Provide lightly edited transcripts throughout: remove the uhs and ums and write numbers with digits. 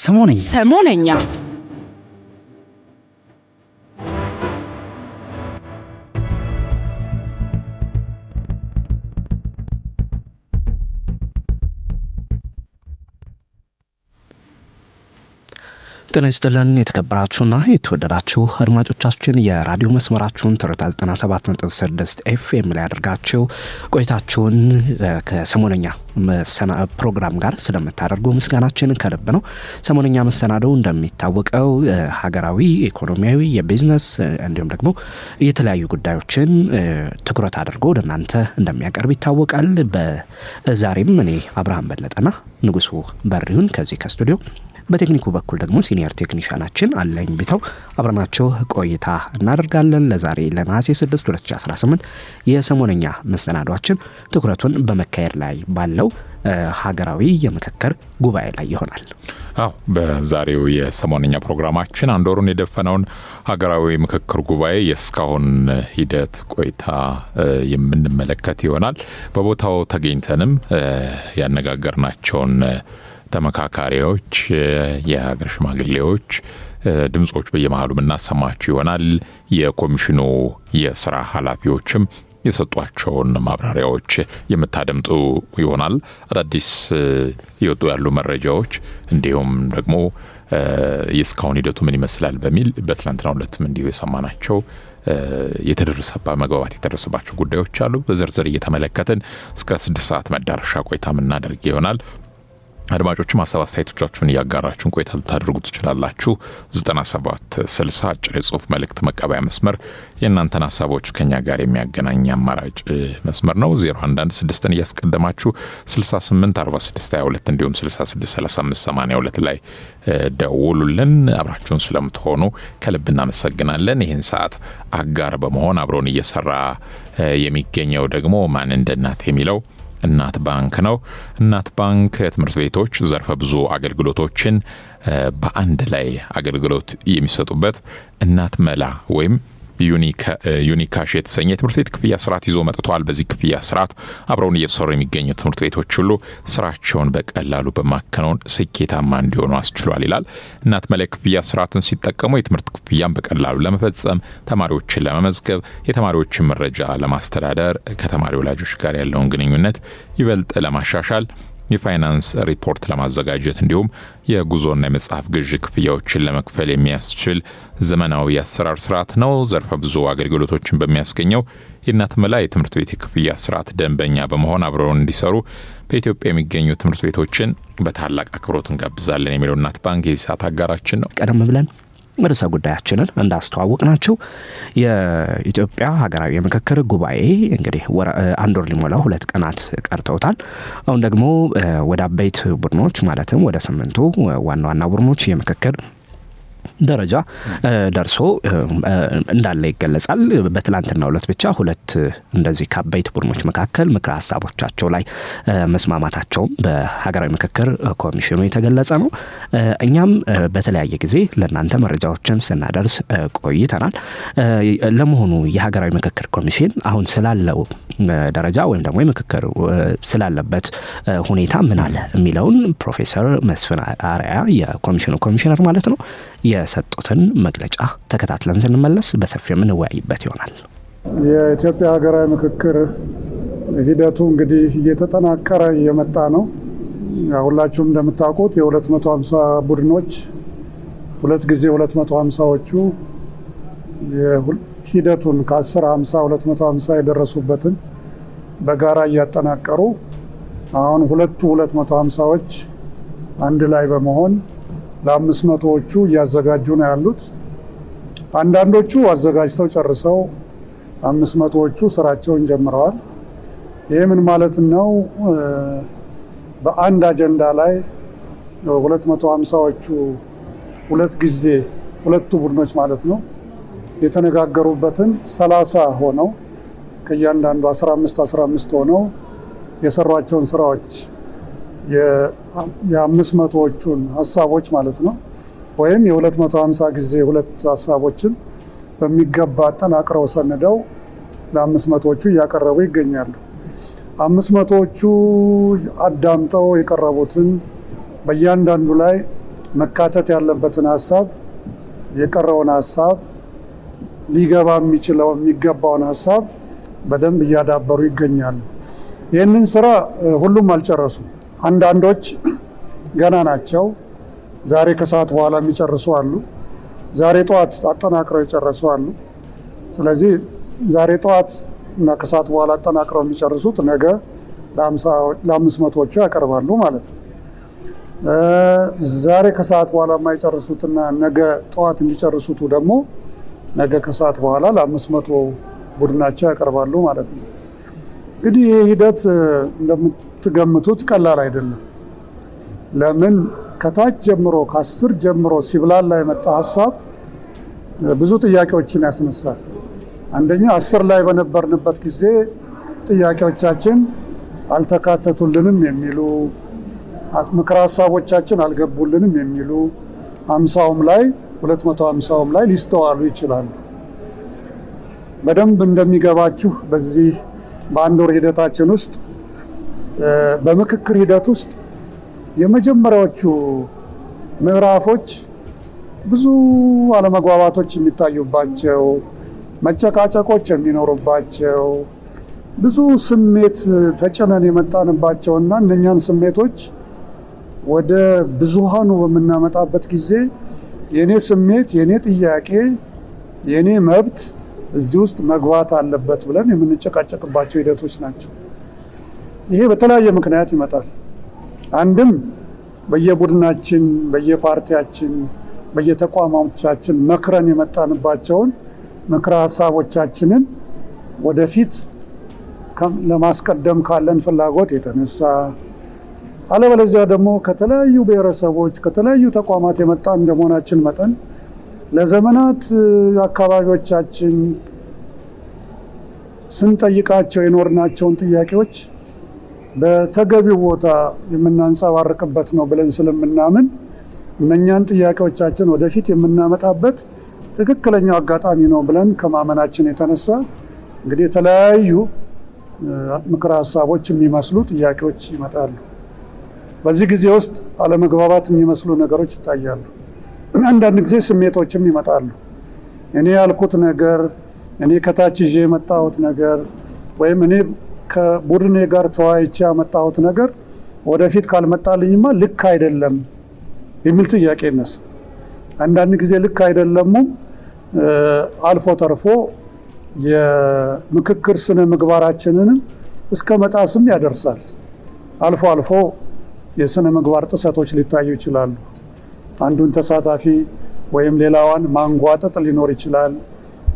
ሰሞነኛ ጤና ይስጥልን የተከበራችሁና የተወደዳችሁ አድማጮቻችን የራዲዮ መስመራችሁን ትርታ 97.6 ኤፍኤም ላይ አድርጋችሁ ቆይታችሁን ከሰሞነኛ ፕሮግራም ጋር ስለምታደርጉ ምስጋናችን ከልብ ነው። ሰሞነኛ መሰናዶ እንደሚታወቀው ሀገራዊ፣ ኢኮኖሚያዊ፣ የቢዝነስ እንዲሁም ደግሞ የተለያዩ ጉዳዮችን ትኩረት አድርጎ ለእናንተ እንደሚያቀርብ ይታወቃል። በዛሬም እኔ አብርሃም በለጠና ንጉሱ በሪሁን ከዚህ ከስቱዲዮ በቴክኒኩ በኩል ደግሞ ሲኒየር ቴክኒሻናችን አለኝ ቢተው አብረናችሁ ቆይታ እናደርጋለን። ለዛሬ ለነሐሴ 6 2018 የሰሞነኛ መሰናዷችን ትኩረቱን በመካሄድ ላይ ባለው ሀገራዊ የምክክር ጉባኤ ላይ ይሆናል። በዛሬው የሰሞነኛ ፕሮግራማችን አንድ ወሩን የደፈነውን ሀገራዊ ምክክር ጉባኤ የስካሁን ሂደት ቆይታ የምንመለከት ይሆናል። በቦታው ተገኝተንም ያነጋገርናቸውን ተመካካሪዎች፣ የሀገር ሽማግሌዎች ድምጾች በየመሃሉ እናሰማችሁ ይሆናል። የኮሚሽኑ የስራ ኃላፊዎችም የሰጧቸውን ማብራሪያዎች የምታደምጡ ይሆናል። አዳዲስ ይወጡ ያሉ መረጃዎች እንዲሁም ደግሞ የስካሁን ሂደቱ ምን ይመስላል በሚል በትላንትናው ዕለትም እንዲሁ የሰማናቸው መግባባት የተደረሰባቸው ጉዳዮች አሉ። በዝርዝር እየተመለከትን እስከ 6 ሰዓት መዳረሻ ቆይታ ምናደርግ ይሆናል። አድማጮችም አስተያየቶቻችሁን እያጋራችሁን ቆይታ ልታደርጉ ትችላላችሁ። 9760 አጭር የጽሁፍ መልእክት መቀበያ መስመር የእናንተን ሀሳቦች ከኛ ጋር የሚያገናኝ አማራጭ መስመር ነው። 0116ን እያስቀደማችሁ 684622 እንዲሁም 663582 ላይ ደውሉልን። አብራችሁን ስለምትሆኑ ከልብ እናመሰግናለን። ይህን ሰዓት አጋር በመሆን አብሮን እየሰራ የሚገኘው ደግሞ ማን እንደ እናት የሚለው እናት ባንክ ነው። እናት ባንክ ትምህርት ቤቶች ዘርፈ ብዙ አገልግሎቶችን በአንድ ላይ አገልግሎት የሚሰጡበት እናት መላ ወይም ዩኒካሽ የተሰኘ ትምህርት ቤት ክፍያ ስርዓት ይዞ መጥቷል። በዚህ ክፍያ ስርዓት አብረውን እየተሰሩ የሚገኙ ትምህርት ቤቶች ሁሉ ስራቸውን በቀላሉ በማከናወን ስኬታማ እንዲሆኑ አስችሏል ይላል። እናት መላ ክፍያ ስርዓትን ሲጠቀሙ የትምህርት ክፍያን በቀላሉ ለመፈጸም፣ ተማሪዎችን ለመመዝገብ፣ የተማሪዎችን መረጃ ለማስተዳደር፣ ከተማሪ ወላጆች ጋር ያለውን ግንኙነት ይበልጥ ለማሻሻል፣ የፋይናንስ ሪፖርት ለማዘጋጀት እንዲሁም የጉዞና የመጽሐፍ ግዥ ክፍያዎችን ለመክፈል የሚያስችል ዘመናዊ የአሰራር ስርዓት ነው። ዘርፈ ብዙ አገልግሎቶችን በሚያስገኘው የእናት መላ የትምህርት ቤት የክፍያ ስርዓት ደንበኛ በመሆን አብረውን እንዲሰሩ በኢትዮጵያ የሚገኙ ትምህርት ቤቶችን በታላቅ አክብሮት እንጋብዛለን የሚለው እናት ባንክ የዚህ ሰዓት አጋራችን ነው። ቀደም ብለን ርዕሰ ጉዳያችንን እንዳስተዋወቅናችሁ የኢትዮጵያ ሀገራዊ የምክክር ጉባኤ እንግዲህ አንድ ወር ሊሞላው 2 ቀናት ቀርተውታል። አሁን ደግሞ ወደ አበይት ቡድኖች ማለትም ወደ 8ቱ ዋና ዋና ቡድኖች የምክክር ደረጃ ደርሶ እንዳለ ይገለጻል። በትላንትናው ዕለት ብቻ 2 እንደዚህ ከአበይት ቡድኖች መካከል ምክረ ሀሳቦቻቸው ላይ መስማማታቸው በሀገራዊ ምክክር ኮሚሽኑ የተገለጸ ነው። እኛም በተለያየ ጊዜ ለእናንተ መረጃዎችን ስናደርስ ቆይተናል። ለመሆኑ የሀገራዊ ምክክር ኮሚሽን አሁን ስላለው ደረጃ ወይም ደግሞ የምክክር ስላለበት ሁኔታ ምን አለ የሚለውን ፕሮፌሰር መስፍን አርአያ የኮሚሽኑ ኮሚሽነር ማለት ነው የሰጡትን መግለጫ ተከታትለን ስንመለስ በሰፊው የምንወያይበት ይሆናል። የኢትዮጵያ ሀገራዊ ምክክር ሂደቱ እንግዲህ እየተጠናቀረ እየመጣ ነው። ሁላችሁም እንደምታውቁት የ250 ቡድኖች 2 ጊዜ 250ዎቹ ሂደቱን ከ1050 250 የደረሱበትን በጋራ እያጠናቀሩ አሁን 250ዎች አንድ ላይ በመሆን ለ500ዎቹ እያዘጋጁ ነው ያሉት። አንዳንዶቹ አዘጋጅተው ጨርሰው 500ዎቹ ስራቸውን ጀምረዋል። ይሄ ምን ማለት ነው? በአንድ አጀንዳ ላይ 250ዎቹ 2 ጊዜ 2ቱ ቡድኖች ማለት ነው የተነጋገሩበትን 30 ሆነው ከእያንዳንዱ 15 ሆነው የሰሯቸውን ስራዎች የ500ዎቹን ሀሳቦች ማለት ነው ወይም የ250 ጊዜ 2 ሀሳቦችን በሚገባ አጠናቅረው ሰንደው ለ500ዎቹ እያቀረቡ ይገኛሉ። 500ዎቹ አዳምጠው የቀረቡትን በእያንዳንዱ ላይ መካተት ያለበትን ሀሳብ፣ የቀረውን ሀሳብ፣ ሊገባ የሚገባውን ሀሳብ በደንብ እያዳበሩ ይገኛሉ። ይህንን ስራ ሁሉም አልጨረሱም። አንዳንዶች ገና ናቸው። ዛሬ ከሰዓት በኋላ የሚጨርሱ አሉ። ዛሬ ጠዋት አጠናቅረው የጨረሱ አሉ። ስለዚህ ዛሬ ጠዋት እና ከሰዓት በኋላ አጠናቅረው የሚጨርሱት ነገ ለ500ዎቹ ያቀርባሉ ማለት ነው። ዛሬ ከሰዓት በኋላ የማይጨርሱትና ነገ ጠዋት የሚጨርሱቱ ደግሞ ነገ ከሰዓት በኋላ ለ500 ቡድናቸው ያቀርባሉ ማለት ነው። እንግዲህ ይህ ሂደት እንደምትገምቱት ቀላል አይደለም። ለምን ከታች ጀምሮ ከ10 ጀምሮ ሲብላላ የመጣ ሀሳብ ብዙ ጥያቄዎችን ያስነሳል። አንደኛ 10 ላይ በነበርንበት ጊዜ ጥያቄዎቻችን አልተካተቱልንም የሚሉ፣ ምክረ ሀሳቦቻችን አልገቡልንም የሚሉ 50ውም ላይ 250ውም ላይ ሊስተዋሉ ይችላሉ። በደንብ እንደሚገባችሁ በዚህ በአንድ ወር ሂደታችን ውስጥ በምክክር ሂደት ውስጥ የመጀመሪያዎቹ ምዕራፎች ብዙ አለመግባባቶች የሚታዩባቸው፣ መጨቃጨቆች የሚኖሩባቸው፣ ብዙ ስሜት ተጭነን የመጣንባቸውና እነኛን ስሜቶች ወደ ብዙሃኑ በምናመጣበት ጊዜ የኔ ስሜት፣ የኔ ጥያቄ፣ የኔ መብት እዚህ ውስጥ መግባት አለበት ብለን የምንጨቃጨቅባቸው ሂደቶች ናቸው። ይሄ በተለያየ ምክንያት ይመጣል። አንድም በየቡድናችን፣ በየፓርቲያችን፣ በየተቋማቶቻችን መክረን የመጣንባቸውን ምክረ ሀሳቦቻችንን ወደፊት ለማስቀደም ካለን ፍላጎት የተነሳ፣ አለበለዚያ ደግሞ ከተለያዩ ብሔረሰቦች ከተለያዩ ተቋማት የመጣ እንደመሆናችን መጠን ለዘመናት አካባቢዎቻችን ስንጠይቃቸው የኖርናቸውን ጥያቄዎች በተገቢው ቦታ የምናንጸባርቅበት ነው ብለን ስለምናምን እነኛን ጥያቄዎቻችን ወደፊት የምናመጣበት ትክክለኛው አጋጣሚ ነው ብለን ከማመናችን የተነሳ እንግዲህ የተለያዩ ምክረ ሀሳቦች የሚመስሉ ጥያቄዎች ይመጣሉ። በዚህ ጊዜ ውስጥ አለመግባባት የሚመስሉ ነገሮች ይታያሉ። አንዳንድ ጊዜ ስሜቶችም ይመጣሉ። እኔ ያልኩት ነገር፣ እኔ ከታች ይዤ የመጣሁት ነገር ወይም እኔ ከቡድኔ ጋር ተወያይቼ ያመጣሁት ነገር ወደፊት ካልመጣልኝማ ልክ አይደለም የሚል ጥያቄ ይነሳል። አንዳንድ ጊዜ ልክ አይደለሙም አልፎ ተርፎ የምክክር ስነ ምግባራችንንም እስከ መጣስም ያደርሳል። አልፎ አልፎ የስነ ምግባር ጥሰቶች ሊታዩ ይችላሉ። አንዱን ተሳታፊ ወይም ሌላዋን ማንጓጠጥ ሊኖር ይችላል።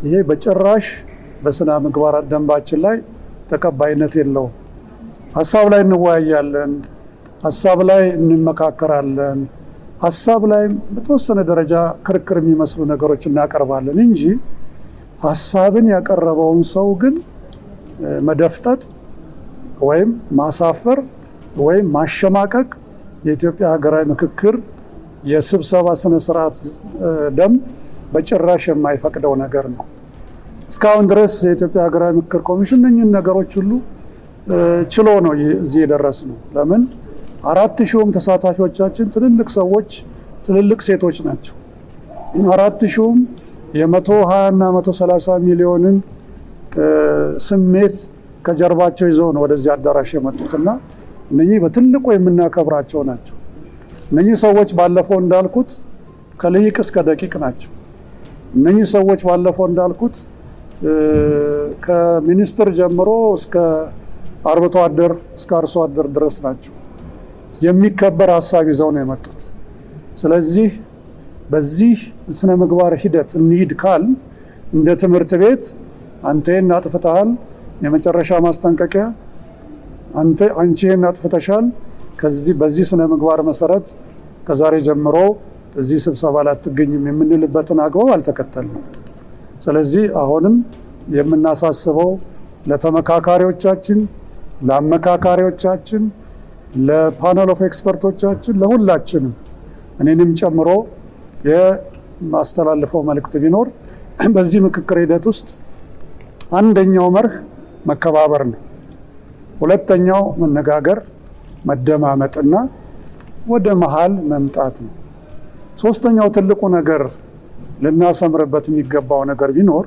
ይሄ በጭራሽ በስነ ምግባር ደንባችን ላይ ተቀባይነት የለውም። ሀሳብ ላይ እንወያያለን፣ ሀሳብ ላይ እንመካከራለን፣ ሀሳብ ላይ በተወሰነ ደረጃ ክርክር የሚመስሉ ነገሮች እናቀርባለን እንጂ ሀሳብን ያቀረበውን ሰው ግን መደፍጠጥ ወይም ማሳፈር ወይም ማሸማቀቅ የኢትዮጵያ ሀገራዊ ምክክር የስብሰባ ስነ ስርዓት ደንብ በጭራሽ የማይፈቅደው ነገር ነው። እስካሁን ድረስ የኢትዮጵያ ሀገራዊ ምክክር ኮሚሽን እነኝህን ነገሮች ሁሉ ችሎ ነው እዚህ የደረስነው። ለምን 4000ም ተሳታፊዎቻችን ትልልቅ ሰዎች፣ ትልልቅ ሴቶች ናቸው። 4000ም የ120 እና 130 ሚሊዮንን ስሜት ከጀርባቸው ይዘው ነው ወደዚህ አዳራሽ የመጡትና እነኚህ በትልቁ የምናከብራቸው ናቸው። እነኚህ ሰዎች ባለፈው እንዳልኩት ከልሂቅ እስከ ደቂቅ ናቸው። እነኚህ ሰዎች ባለፈው እንዳልኩት ከሚኒስትር ጀምሮ እስከ አርብቶ አደር እስከ አርሶ አደር ድረስ ናቸው። የሚከበር ሀሳብ ይዘው ነው የመጡት። ስለዚህ በዚህ ስነ ምግባር ሂደት እንሂድ ካል እንደ ትምህርት ቤት አንተ ይህን አጥፍተሃል፣ የመጨረሻ ማስጠንቀቂያ፣ አንቺ ይህን አጥፍተሻል፣ በዚህ ስነ ምግባር መሰረት ከዛሬ ጀምሮ እዚህ ስብሰባ ላይ አትገኝም የምንልበትን አግባብ አልተከተልንም። ስለዚህ አሁንም የምናሳስበው ለተመካካሪዎቻችን፣ ለአመካካሪዎቻችን፣ ለፓነል ኦፍ ኤክስፐርቶቻችን፣ ለሁላችንም እኔንም ጨምሮ የማስተላልፈው መልእክት ቢኖር በዚህ ምክክር ሂደት ውስጥ አንደኛው መርህ መከባበር ነው። ሁለተኛው መነጋገር፣ መደማመጥና ወደ መሃል መምጣት ነው። ሶስተኛው ትልቁ ነገር ልናሰምርበት የሚገባው ነገር ቢኖር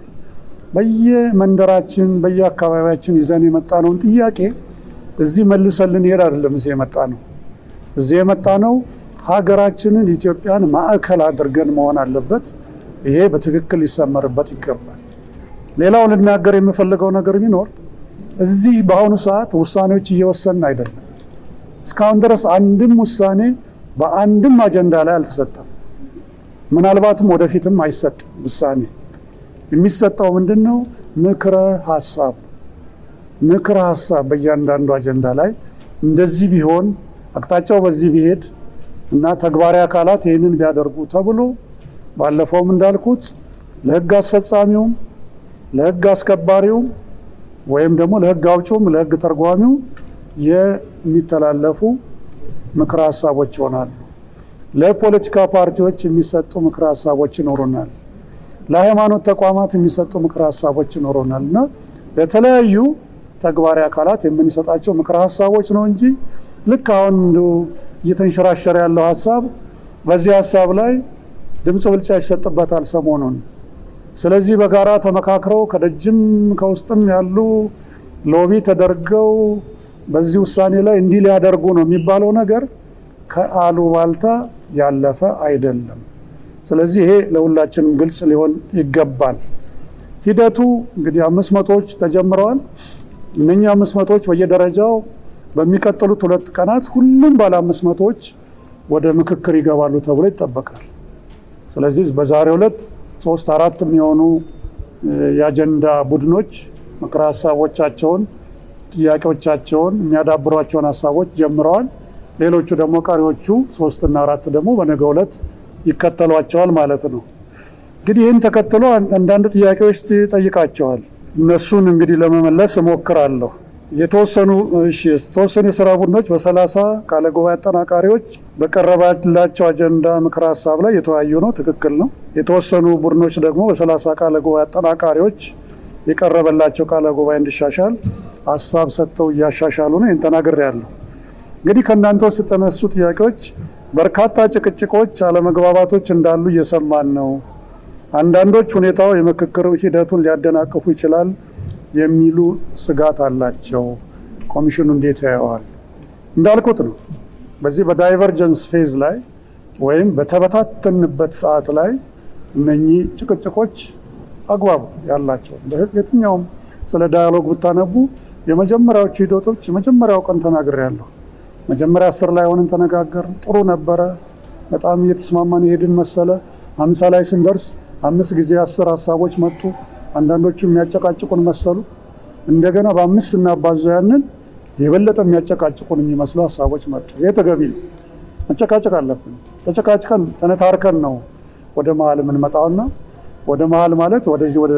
በየመንደራችን በየአካባቢያችን ይዘን የመጣነውን ጥያቄ እዚህ መልሰን ልንሄድ አይደለም እዚህ የመጣነው ሀገራችንን ኢትዮጵያን ማዕከል አድርገን መሆን አለበት። ይሄ በትክክል ሊሰመርበት ይገባል። ሌላው ልናገር የምፈልገው ነገር ቢኖር እዚህ በአሁኑ ሰዓት ውሳኔዎች እየወሰንን አይደለም። እስካሁን ድረስ አንድም ውሳኔ በአንድም አጀንዳ ላይ አልተሰጠም። ምናልባትም ወደፊትም አይሰጥም። ውሳኔ የሚሰጠው ምንድነው? ምክረ ሀሳብ በእያንዳንዱ አጀንዳ ላይ እንደዚህ ቢሆን አቅጣጫው በዚህ ቢሄድ እና ተግባራዊ አካላት ይህንን ቢያደርጉ ተብሎ ባለፈውም እንዳልኩት ለህግ አስፈጻሚውም ለህግ አስከባሪውም ወይም ደግሞ ለህግ አውጪውም ለህግ ተርጓሚው የሚተላለፉ ምክረ ሀሳቦች ይሆናሉ። ለፖለቲካ ፓርቲዎች የሚሰጡ ምክረ ሀሳቦች ይኖሩናል። ለሃይማኖት ተቋማት የሚሰጡ ምክረ ሀሳቦች ይኖሩናል እና ለተለያዩ ተግባራዊ አካላት የምንሰጣቸው ምክረ ሀሳቦች ነው እንጂ ልክ አሁን እየተንሸራሸረ ያለው ሀሳብ በዚህ ሀሳብ ላይ ድምፅ ብልጫ ይሰጥበታል ሰሞኑን። ስለዚህ በጋራ ተመካክረው ከደጅም ከውስጥም ያሉ ሎቢ ተደርገው በዚህ ውሳኔ ላይ እንዲህ ሊያደርጉ ነው የሚባለው ነገር ከአሉባልታ ያለፈ አይደለም። ስለዚህ ይሄ ለሁላችንም ግልጽ ሊሆን ይገባል። ሂደቱ እንግዲህ 500ዎች ተጀምረዋል። እነኛ 500ዎች በየደረጃው በሚቀጥሉት 2 ቀናት ሁሉም ባለ 500ዎች ወደ ምክክር ይገባሉ ተብሎ ይጠበቃል። ስለዚህ በዛሬው ዕለት 3-4 የሚሆኑ የአጀንዳ ቡድኖች ምክረ ሀሳቦቻቸውን፣ ጥያቄዎቻቸውን የሚያዳብሯቸውን ሀሳቦች ጀምረዋል። ሌሎቹ ደግሞ ቀሪዎቹ 3 እና 4 ደግሞ በነገው ዕለት ይከተሏቸዋል ማለት ነው። እንግዲህ ይህን ተከትሎ አንዳንድ ጥያቄዎች ይጠይቃቸዋል። እነሱን እንግዲህ ለመመለስ እሞክራለሁ። የተወሰኑ የስራ ቡድኖች በ30 ቃለ ጉባኤ አጠናቃሪዎች በቀረበላቸው አጀንዳ ምክረ ሀሳብ ላይ የተወያዩ ነው። ትክክል ነው። የተወሰኑ ቡድኖች ደግሞ በ30 ቃለ ጉባኤ አጠናቃሪዎች የቀረበላቸው ቃለ ጉባኤ እንዲሻሻል ሀሳብ ሰጥተው እያሻሻሉ ነው። ይህን ተናግሬያለሁ። እንግዲህ ከእናንተ ውስጥ የተነሱ ጥያቄዎች በርካታ ጭቅጭቆች፣ አለመግባባቶች እንዳሉ እየሰማን ነው። አንዳንዶች ሁኔታው የምክክር ሂደቱን ሊያደናቅፉ ይችላል የሚሉ ስጋት አላቸው። ኮሚሽኑ እንዴት ያየዋል? እንዳልኩት ነው። በዚህ በዳይቨርጀንስ ፌዝ ላይ ወይም በተበታተንበት ሰዓት ላይ እነኚህ ጭቅጭቆች አግባብ ያላቸው የትኛውም ስለ ዳያሎግ ብታነቡ የመጀመሪያዎቹ ሂደቶች የመጀመሪያው ቀን ተናግሬያለሁ። መጀመሪያ 10 ላይ ሆነን ተነጋገርን። ጥሩ ነበረ። በጣም እየተስማማን የሄድን መሰለ። 50 ላይ ስንደርስ 5 ጊዜ 10 ሀሳቦች መጡ። አንዳንዶቹ የሚያጨቃጭቁን መሰሉ። እንደገና በ5 ስናባዛው ያንን የበለጠ የሚያጨቃጭቁን የሚመስሉ ሀሳቦች መጡ። ይሄ ተገቢ ነው። መጨቃጨቅ አለብን። ተጨቃጭቀን ተነታርከን ነው ወደ መሀል የምንመጣውና ወደ መሀል ማለት ወደዚህ ወደ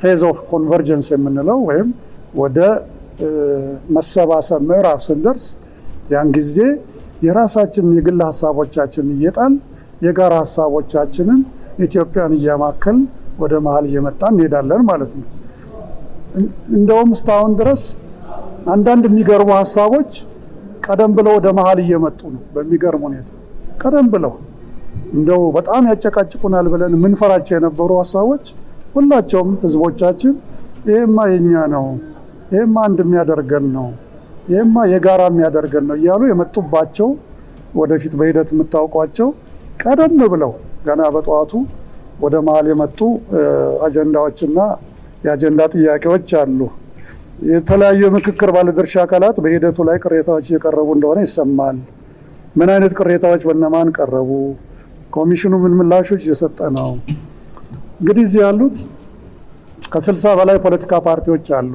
ፌዝ ኦፍ ኮንቨርጀንስ የምንለው ወይም ወደ መሰባሰብ ምዕራፍ ስንደርስ ያን ጊዜ የራሳችንን የግል ሀሳቦቻችን እየጣል የጋራ ሀሳቦቻችንን ኢትዮጵያን እያማከል ወደ መሀል እየመጣን እንሄዳለን ማለት ነው። እንደውም እስካሁን ድረስ አንዳንድ የሚገርሙ ሀሳቦች ቀደም ብለው ወደ መሀል እየመጡ ነው። በሚገርም ሁኔታ ቀደም ብለው እንደው በጣም ያጨቃጭቁናል ብለን የምንፈራቸው የነበሩ ሀሳቦች ሁላቸውም ህዝቦቻችን ይሄማ የኛ ነው፣ ይሄማ አንድ የሚያደርገን ነው፣ ይሄማ የጋራ የሚያደርገን ነው እያሉ የመጡባቸው ወደፊት በሂደት የምታውቋቸው ቀደም ብለው ገና በጠዋቱ ወደ መሀል የመጡ አጀንዳዎችና የአጀንዳ ጥያቄዎች አሉ። የተለያዩ የምክክር ባለድርሻ አካላት በሂደቱ ላይ ቅሬታዎች እየቀረቡ እንደሆነ ይሰማል። ምን አይነት ቅሬታዎች በነማን ቀረቡ? ኮሚሽኑ ምን ምላሾች እየሰጠ ነው? እንግዲህ እዚህ ያሉት ከ60 በላይ ፖለቲካ ፓርቲዎች አሉ።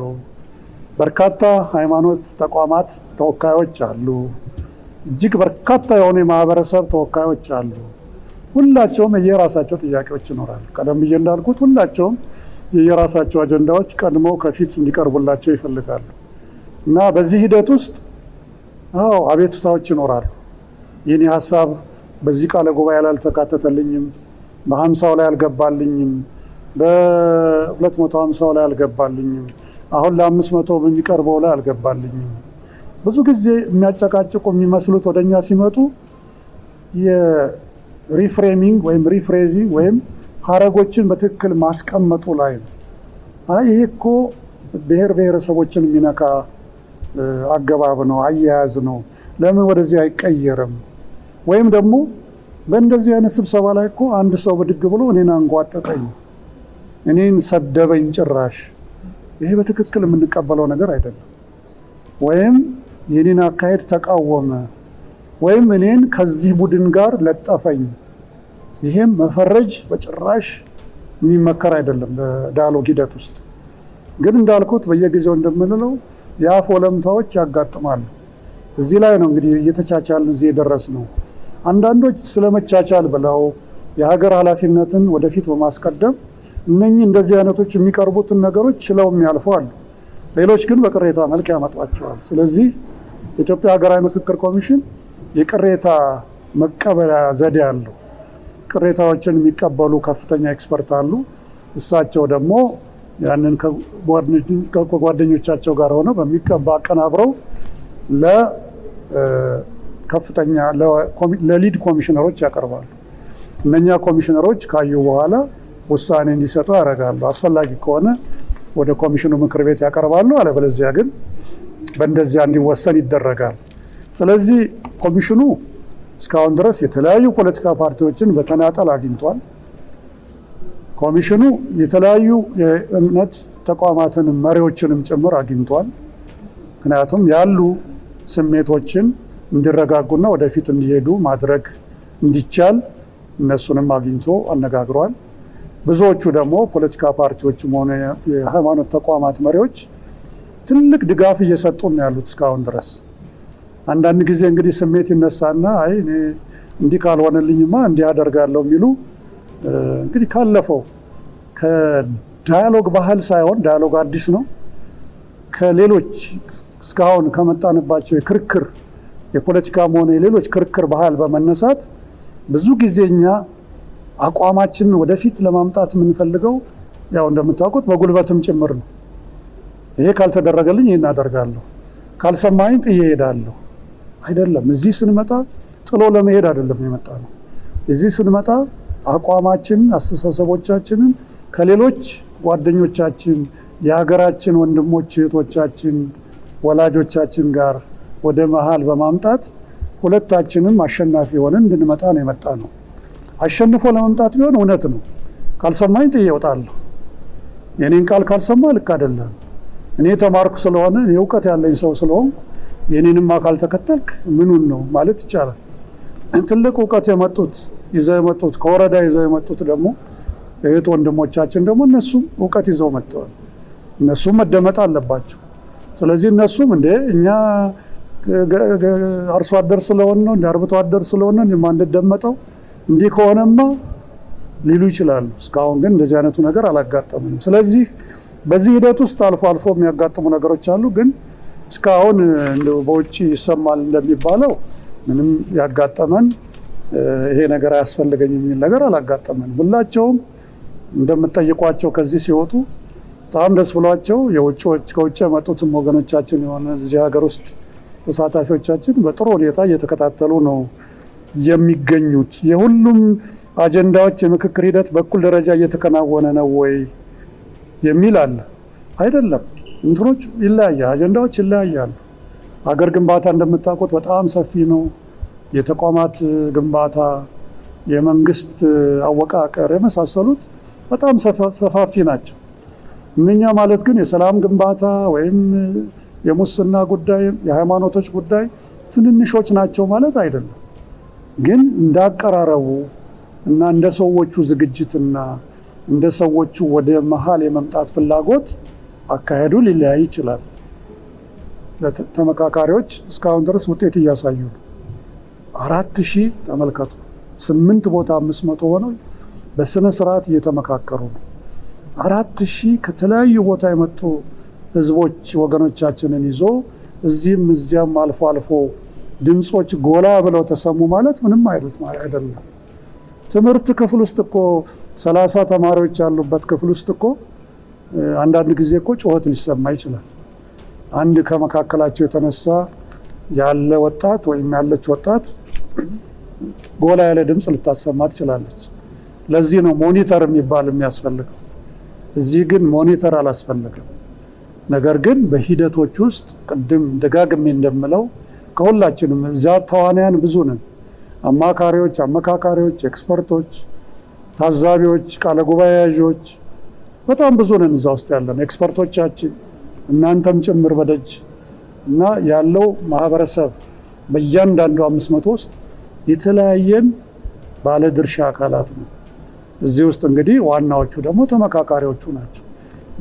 በርካታ ሃይማኖት ተቋማት ተወካዮች አሉ። እጅግ በርካታ የሆኑ የማህበረሰብ ተወካዮች አሉ። ሁላቸውም የየራሳቸው ጥያቄዎች ይኖራሉ። ቀደም ብዬ እንዳልኩት ሁላቸውም የየራሳቸው አጀንዳዎች ቀድመው ከፊት እንዲቀርቡላቸው ይፈልጋሉ እና በዚህ ሂደት ውስጥ አቤቱታዎች ይኖራሉ። የኔ ሀሳብ በዚህ ቃለ ጉባኤ ላይ አልተካተተልኝም፣ በ50 ላይ አልገባልኝም፣ በ250 ላይ አልገባልኝም፣ አሁን ለ500 በሚቀርበው ላይ አልገባልኝም። ብዙ ጊዜ የሚያጨቃጭቁ የሚመስሉት ወደኛ ሲመጡ ሪፍሬሚንግ ወይም ሪፍሬዚንግ ወይም ሀረጎችን በትክክል ማስቀመጡ ላይ ነው። ይሄ እኮ ብሔር ብሔረሰቦችን የሚነካ አገባብ ነው፣ አያያዝ ነው፣ ለምን ወደዚህ አይቀየርም? ወይም ደግሞ በእንደዚህ አይነት ስብሰባ ላይ እኮ አንድ ሰው ብድግ ብሎ እኔን አንጓጠጠኝ፣ እኔን ሰደበኝ ጭራሽ፣ ይሄ በትክክል የምንቀበለው ነገር አይደለም። ወይም የኔን አካሄድ ተቃወመ፣ ወይም እኔን ከዚህ ቡድን ጋር ለጠፈኝ፣ ይሄም መፈረጅ በጭራሽ የሚመከር አይደለም በዳያሎግ ሂደት ውስጥ። ግን እንዳልኩት በየጊዜው እንደምንለው የአፍ ወለምታዎች ያጋጥማሉ። እዚህ ላይ ነው እንግዲህ እየተቻቻልን እዚህ የደረስ ነው። አንዳንዶች ስለመቻቻል ብለው የሀገር ኃላፊነትን ወደፊት በማስቀደም እነኚህ እንደዚህ አይነቶች የሚቀርቡትን ነገሮች ችለው የሚያልፉ አሉ። ሌሎች ግን በቅሬታ መልክ ያመጧቸዋል። ስለዚህ የኢትዮጵያ ሀገራዊ ምክክር ኮሚሽን የቅሬታ መቀበያ ዘዴ አለው። ቅሬታዎችን የሚቀበሉ ከፍተኛ ኤክስፐርት አሉ። እሳቸው ደግሞ ያንን ከጓደኞቻቸው ጋር ሆነው በሚገባ አቀናብረው ለከፍተኛ ለሊድ ኮሚሽነሮች ያቀርባሉ። እነኛ ኮሚሽነሮች ካዩ በኋላ ውሳኔ እንዲሰጡ ያደርጋሉ። አስፈላጊ ከሆነ ወደ ኮሚሽኑ ምክር ቤት ያቀርባሉ። አለበለዚያ ግን በእንደዚያ እንዲወሰን ይደረጋል። ስለዚህ ኮሚሽኑ እስካሁን ድረስ የተለያዩ ፖለቲካ ፓርቲዎችን በተናጠል አግኝቷል። ኮሚሽኑ የተለያዩ የእምነት ተቋማትን መሪዎችንም ጭምር አግኝቷል። ምክንያቱም ያሉ ስሜቶችን እንዲረጋጉና ወደፊት እንዲሄዱ ማድረግ እንዲቻል እነሱንም አግኝቶ አነጋግሯል። ብዙዎቹ ደግሞ ፖለቲካ ፓርቲዎችም ሆነ የሃይማኖት ተቋማት መሪዎች ትልቅ ድጋፍ እየሰጡ ነው ያሉት እስካሁን ድረስ። አንዳንድ ጊዜ እንግዲህ ስሜት ይነሳና አይ እኔ እንዲህ ካልሆነልኝማ እንዲህ አደርጋለሁ የሚሉ እንግዲህ ካለፈው ከዳያሎግ ባህል ሳይሆን ዳያሎግ አዲስ ነው። ከሌሎች እስካሁን ከመጣንባቸው የክርክር የፖለቲካም ሆነ የሌሎች ክርክር ባህል በመነሳት ብዙ ጊዜ እኛ አቋማችንን ወደፊት ለማምጣት የምንፈልገው ያው እንደምታውቁት በጉልበትም ጭምር ነው። ይሄ ካልተደረገልኝ ይሄን አደርጋለሁ፣ ካልሰማኝ ጥዬ እሄዳለሁ አይደለም። እዚህ ስንመጣ ጥሎ ለመሄድ አይደለም የመጣ ነው። እዚህ ስንመጣ አቋማችንን፣ አስተሳሰቦቻችንን ከሌሎች ጓደኞቻችን፣ የሀገራችን ወንድሞች እህቶቻችን፣ ወላጆቻችን ጋር ወደ መሀል በማምጣት ሁለታችንም አሸናፊ ሆነን እንድንመጣ ነው የመጣ ነው። አሸንፎ ለመምጣት ቢሆን እውነት ነው። ካልሰማኝ ጥዬ እወጣለሁ። የኔን ቃል ካልሰማ ልክ አይደለም። እኔ ተማርኩ ስለሆነ እኔ እውቀት ያለኝ ሰው ስለሆንኩ የኔንም አካል ተከተልክ ምኑን ነው ማለት ይቻላል። ትልቅ እውቀት ይዘው የመጡት ከወረዳ ይዘው የመጡት ደግሞ እህት ወንድሞቻችን ደግሞ እነሱም እውቀት ይዘው መጥተዋል። እነሱም መደመጥ አለባቸው። ስለዚህ እነሱም እንደ እኛ አርሶ አደር ስለሆነ ነው እንደ አርብቶ አደር ስለሆነ የማንደመጠው እንዲህ ከሆነማ ሊሉ ይችላሉ። እስካሁን ግን እንደዚህ አይነቱ ነገር አላጋጠምንም። ስለዚህ በዚህ ሂደት ውስጥ አልፎ አልፎ የሚያጋጥሙ ነገሮች አሉ። ግን እስካሁን በውጭ ይሰማል እንደሚባለው ምንም ያጋጠመን ይሄ ነገር አያስፈልገኝ የሚል ነገር አላጋጠመንም። ሁላቸውም እንደምትጠይቋቸው ከዚህ ሲወጡ በጣም ደስ ብሏቸው ከውጭ የመጡትም ወገኖቻችን የሆነ እዚህ ሀገር ውስጥ ተሳታፊዎቻችን በጥሩ ሁኔታ እየተከታተሉ ነው የሚገኙት። የሁሉም አጀንዳዎች የምክክር ሂደት በኩል ደረጃ እየተከናወነ ነው ወይ የሚል አለ። አይደለም፣ እንትኖች ይለያያል፣ አጀንዳዎች ይለያያሉ። ሀገር ግንባታ እንደምታውቁት በጣም ሰፊ ነው። የተቋማት ግንባታ፣ የመንግስት አወቃቀር የመሳሰሉት በጣም ሰፋፊ ናቸው። እነኛ ማለት ግን የሰላም ግንባታ ወይም የሙስና ጉዳይ፣ የሃይማኖቶች ጉዳይ ትንንሾች ናቸው ማለት አይደለም። ግን እንዳቀራረቡ እና እንደ ሰዎቹ ዝግጅትና እንደ ሰዎቹ ወደ መሀል የመምጣት ፍላጎት አካሄዱ ሊለያይ ይችላል። ተመካካሪዎች እስካሁን ድረስ ውጤት እያሳዩ ነው። 4000 ተመልከቱ፣ 8 ቦታ 500 ሆነው በስነ ስርዓት እየተመካከሩ ነው። 4000 ከተለያዩ ቦታ የመጡ ህዝቦች ወገኖቻችንን ይዞ እዚህም እዚያም አልፎ አልፎ ድምጾች ጎላ ብለው ተሰሙ ማለት ምንም አይደለም። ትምህርት ክፍል ውስጥ እኮ 30 ተማሪዎች ያሉበት ክፍል ውስጥ እኮ አንዳንድ ጊዜ እኮ ጩኸት ሊሰማ ይችላል። አንድ ከመካከላቸው የተነሳ ያለ ወጣት ወይም ያለች ወጣት ጎላ ያለ ድምፅ ልታሰማ ትችላለች። ለዚህ ነው ሞኒተር የሚባል የሚያስፈልገው። እዚህ ግን ሞኒተር አላስፈልግም። ነገር ግን በሂደቶች ውስጥ ቅድም ደጋግሜ እንደምለው ከሁላችንም እዚያ ተዋናያን ብዙ ነን። አማካሪዎች፣ አመካካሪዎች፣ ኤክስፐርቶች፣ ታዛቢዎች፣ ቃለ ጉባኤ ያዦች በጣም ብዙ ነን እዛ ውስጥ ያለን ኤክስፐርቶቻችን፣ እናንተም ጭምር በደጅ እና ያለው ማህበረሰብ በእያንዳንዱ 500 ውስጥ የተለያየን ባለድርሻ አካላት ነው። እዚህ ውስጥ እንግዲህ ዋናዎቹ ደግሞ ተመካካሪዎቹ ናቸው።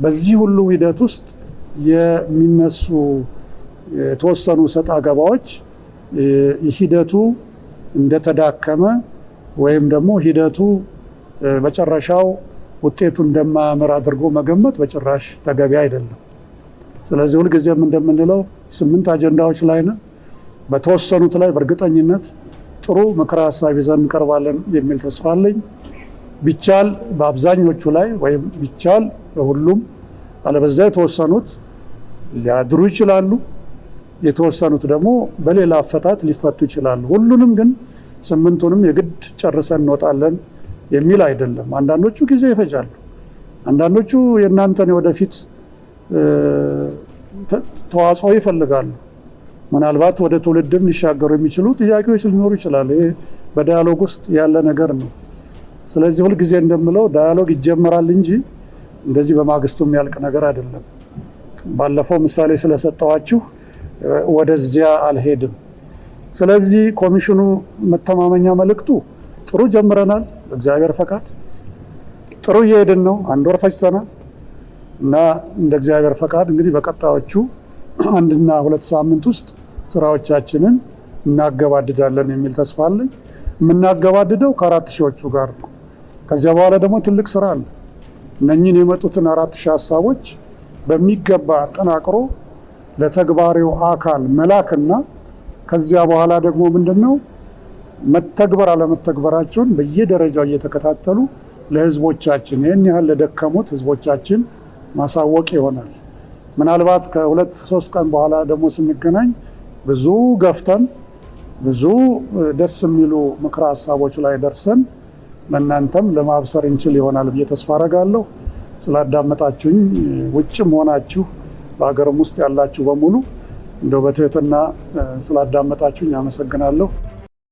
በዚህ ሁሉ ሂደት ውስጥ የሚነሱ የተወሰኑ ሰጣ ገባዎች ሂደቱ እንደተዳከመ ወይም ደግሞ ሂደቱ መጨረሻው ውጤቱ እንደማያምር አድርጎ መገመት በጭራሽ ተገቢ አይደለም። ስለዚህ ሁልጊዜም እንደምንለው 8 አጀንዳዎች ላይ ነን። በተወሰኑት ላይ በእርግጠኝነት ጥሩ ምክረ ሀሳብ ይዘን እንቀርባለን የሚል ተስፋ አለኝ። ቢቻል በአብዛኞቹ ላይ ወይም ቢቻል በሁሉም፣ አለበዚያ የተወሰኑት ሊያድሩ ይችላሉ፣ የተወሰኑት ደግሞ በሌላ አፈታት ሊፈቱ ይችላሉ። ሁሉንም ግን 8ቱንም የግድ ጨርሰን እንወጣለን የሚል አይደለም። አንዳንዶቹ ጊዜ ይፈጃሉ። አንዳንዶቹ የእናንተን ወደፊት ተዋጽኦ ይፈልጋሉ። ምናልባት ወደ ትውልድም ሊሻገሩ የሚችሉ ጥያቄዎች ሊኖሩ ይችላሉ። ይሄ በዳያሎግ ውስጥ ያለ ነገር ነው። ስለዚህ ሁልጊዜ እንደምለው ዳያሎግ ይጀመራል እንጂ እንደዚህ በማግስቱ የሚያልቅ ነገር አይደለም። ባለፈው ምሳሌ ስለሰጠዋችሁ ወደዚያ አልሄድም። ስለዚህ ኮሚሽኑ መተማመኛ መልእክቱ ጥሩ ጀምረናል። በእግዚአብሔር ፈቃድ ጥሩ እየሄድን ነው። 1 ወር ፈጅተናል እና እንደ እግዚአብሔር ፈቃድ እንግዲህ በቀጣዮቹ 1 እና 2 ሳምንት ውስጥ ስራዎቻችንን እናገባድዳለን የሚል ተስፋ አለኝ። የምናገባድደው ከ4000ዎቹ ጋር ነው። ከዚያ በኋላ ደግሞ ትልቅ ስራ አለ። እነኚህን የመጡትን 4000 ሀሳቦች በሚገባ አጠናቅሮ ለተግባሪው አካል መላክና ከዚያ በኋላ ደግሞ ምንድነው መተግበር አለመተግበራቸውን በየደረጃው እየተከታተሉ ለህዝቦቻችን ይህን ያህል ለደከሙት ህዝቦቻችን ማሳወቅ ይሆናል። ምናልባት ከ2-3 ቀን በኋላ ደግሞ ስንገናኝ ብዙ ገፍተን ብዙ ደስ የሚሉ ምክረ ሀሳቦች ላይ ደርሰን ለእናንተም ለማብሰር እንችል ይሆናል ብዬ ተስፋ አደርጋለሁ። ስላዳመጣችሁኝ ውጭም ሆናችሁ በሀገርም ውስጥ ያላችሁ በሙሉ እንደው በትህትና ስላዳመጣችሁኝ አመሰግናለሁ።